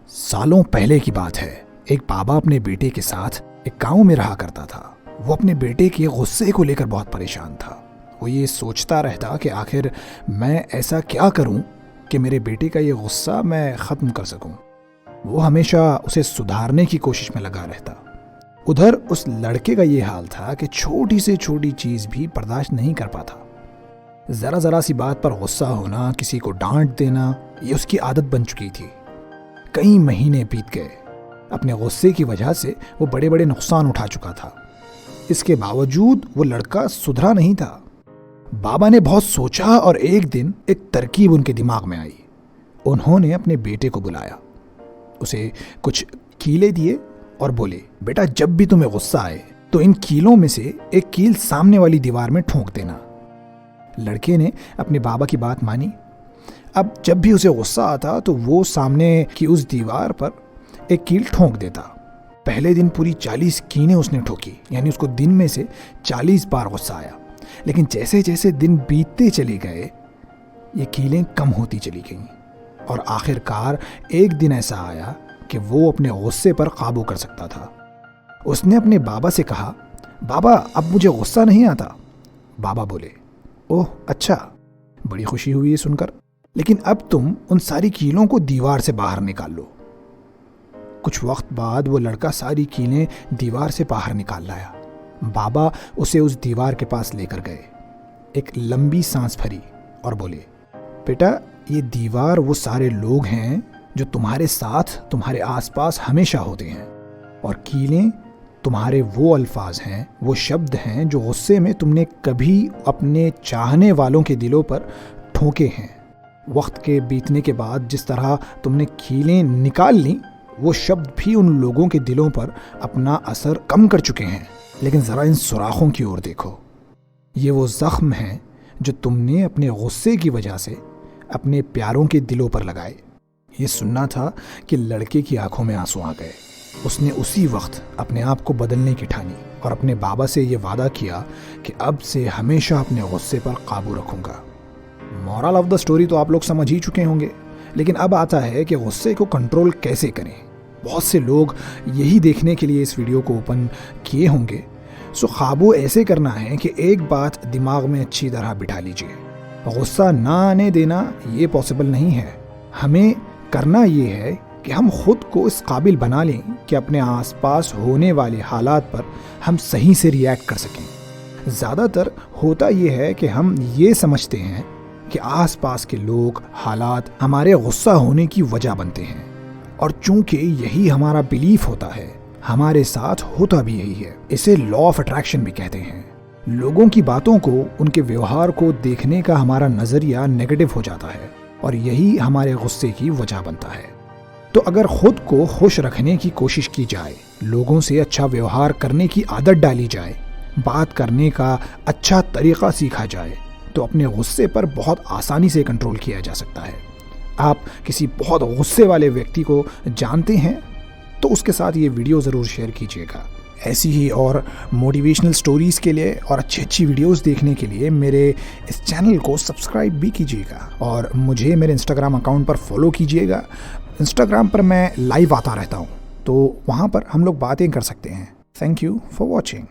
सालों पहले की बात है। एक बाबा अपने बेटे के साथ एक गांव में रहा करता था। वो अपने बेटे के गुस्से को लेकर बहुत परेशान था। वो ये सोचता रहता कि आखिर मैं ऐसा क्या करूं कि मेरे बेटे का ये गुस्सा मैं ख़त्म कर सकूं। वो हमेशा उसे सुधारने की कोशिश में लगा रहता। उधर उस लड़के का ये हाल था कि छोटी से छोटी चीज़ भी बर्दाश्त नहीं कर पाता। ज़रा ज़रा सी बात पर गुस्सा होना, किसी को डांट देना, ये उसकी आदत बन चुकी थी। कई महीने बीत गए। अपने गुस्से की वजह से वो बड़े बड़े नुकसान उठा चुका था। इसके बावजूद वो लड़का सुधरा नहीं था। बाबा ने बहुत सोचा और एक दिन एक तरकीब उनके दिमाग में आई। उन्होंने अपने बेटे को बुलाया, उसे कुछ कीले दिए और बोले, बेटा जब भी तुम्हें गुस्सा आए तो इन कीलों में से एक कील सामने वाली दीवार में ठोंक देना। लड़के ने अपने बाबा की बात मानी। अब जब भी उसे गुस्सा आता तो वो सामने की उस दीवार पर एक कील ठोंक देता। पहले दिन पूरी 40 कीलें उसने ठोकी, यानी उसको दिन में से 40 बार गुस्सा आया। लेकिन जैसे जैसे दिन बीतते चले गए ये कीलें कम होती चली गईं और आखिरकार एक दिन ऐसा आया कि वो अपने गुस्से पर काबू कर सकता था। उसने अपने बाबा से कहा, बाबा अब मुझे गुस्सा नहीं आता। बाबा बोले, ओह अच्छा, बड़ी खुशी हुई ये सुनकर, लेकिन अब तुम उन सारी कीलों को दीवार से बाहर निकाल लो। कुछ वक्त बाद वो लड़का सारी कीलें दीवार से बाहर निकाल लाया। बाबा उसे उस दीवार के पास लेकर गए, एक लंबी सांस भरी और बोले, बेटा ये दीवार वो सारे लोग हैं जो तुम्हारे साथ तुम्हारे आसपास हमेशा होते हैं, और कीलें तुम्हारे वो अल्फाज हैं, वो शब्द हैं जो गुस्से में तुमने कभी अपने चाहने वालों के दिलों पर ठोके हैं। वक्त के बीतने के बाद जिस तरह तुमने कीलें निकाल ली, वो शब्द भी उन लोगों के दिलों पर अपना असर कम कर चुके हैं। लेकिन ज़रा इन सुराखों की ओर देखो, ये वो ज़ख्म हैं जो तुमने अपने गुस्से की वजह से अपने प्यारों के दिलों पर लगाए। ये सुनना था कि लड़के की आंखों में आंसू आ गए। उसने उसी वक्त अपने आप को बदलने की ठानी और अपने बाबा से ये वादा किया कि अब से हमेशा अपने गुस्से पर काबू रखूंगा। मॉरल ऑफ द स्टोरी तो आप लोग समझ ही चुके होंगे, लेकिन अब आता है कि गुस्से को कंट्रोल कैसे करें। बहुत से लोग यही देखने के लिए इस वीडियो को ओपन किए होंगे। सो काबू ऐसे करना है कि एक बात दिमाग में अच्छी तरह बिठा लीजिए, गुस्सा ना आने देना ये पॉसिबल नहीं है। हमें करना ये है कि हम खुद को इस काबिल बना लें कि अपने आसपास होने वाले हालात पर हम सही से रिएक्ट कर सकें। ज़्यादातर होता ये है कि हम ये समझते हैं कि आसपास के लोग, हालात हमारे गुस्सा होने की वजह बनते हैं, और चूंकि यही हमारा बिलीफ होता है, हमारे साथ होता भी यही है। इसे लॉ ऑफ अट्रैक्शन भी कहते हैं। लोगों की बातों को, उनके व्यवहार को देखने का हमारा नज़रिया नेगेटिव हो जाता है और यही हमारे गुस्से की वजह बनता है। तो अगर खुद को खुश रखने की कोशिश की जाए, लोगों से अच्छा व्यवहार करने की आदत डाली जाए, बात करने का अच्छा तरीक़ा सीखा जाए, तो अपने गुस्से पर बहुत आसानी से कंट्रोल किया जा सकता है। आप किसी बहुत गुस्से वाले व्यक्ति को जानते हैं तो उसके साथ ये वीडियो ज़रूर शेयर कीजिएगा। ऐसी ही और मोटिवेशनल स्टोरीज़ के लिए और अच्छी वीडियोस देखने के लिए मेरे इस चैनल को सब्सक्राइब भी कीजिएगा और मुझे मेरे इंस्टाग्राम अकाउंट पर फॉलो कीजिएगा। इंस्टाग्राम पर मैं लाइव आता रहता हूँ, तो वहाँ पर हम लोग बातें कर सकते हैं। Thank you for watching.